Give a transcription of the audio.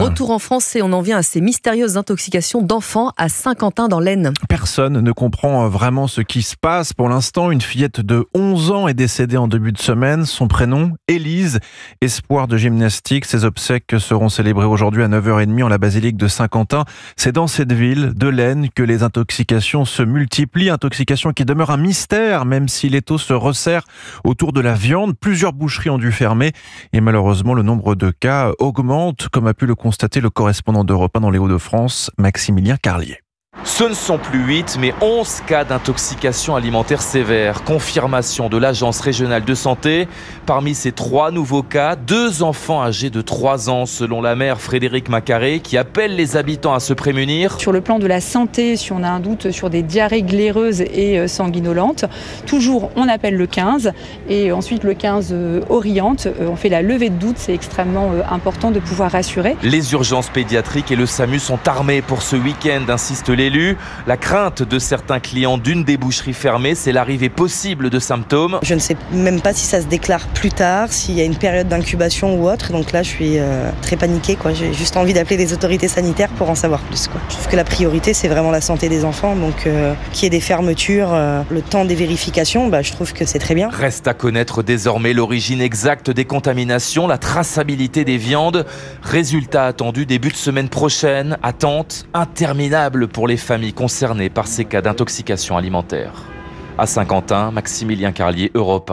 Retour en France et on en vient à ces mystérieuses intoxications d'enfants à Saint-Quentin dans l'Aisne. Personne ne comprend vraiment ce qui se passe. Pour l'instant, une fillette de 11 ans est décédée en début de semaine. Son prénom, Élise, espoir de gymnastique. Ses obsèques seront célébrées aujourd'hui à 9h30 en la basilique de Saint-Quentin. C'est dans cette ville de l'Aisne que les intoxications se multiplient. Intoxication qui demeure un mystère, même si l'étau se resserre autour de la viande. Plusieurs boucheries ont dû fermer et malheureusement, le nombre de cas augmente, comme a pu le constater le correspondant d'Europe 1 dans les Hauts-de-France, Maximilien Carlier. Ce ne sont plus 8, mais 11 cas d'intoxication alimentaire sévère. Confirmation de l'Agence régionale de santé. Parmi ces 3 nouveaux cas, 2 enfants âgés de 3 ans, selon la maire Frédérique Macaré, qui appelle les habitants à se prémunir. Sur le plan de la santé, si on a un doute sur des diarrhées glaireuses et sanguinolentes, toujours on appelle le 15 et ensuite le 15 oriente. On fait la levée de doute, c'est extrêmement important de pouvoir rassurer. Les urgences pédiatriques et le SAMU sont armés pour ce week-end, insiste l'élu. La crainte de certains clients d'une des boucheries fermées, c'est l'arrivée possible de symptômes. Je ne sais même pas si ça se déclare plus tard, s'il y a une période d'incubation ou autre. Donc là, je suis très paniquée. J'ai juste envie d'appeler les autorités sanitaires pour en savoir plus. Je trouve que la priorité, c'est vraiment la santé des enfants. Donc qu'il y ait des fermetures, le temps des vérifications, je trouve que c'est très bien. Reste à connaître désormais l'origine exacte des contaminations, la traçabilité des viandes. Résultat attendu début de semaine prochaine. Attente interminable pour les familles concernées par ces cas d'intoxication alimentaire. À Saint-Quentin, Maximilien Carlier, Europe 1.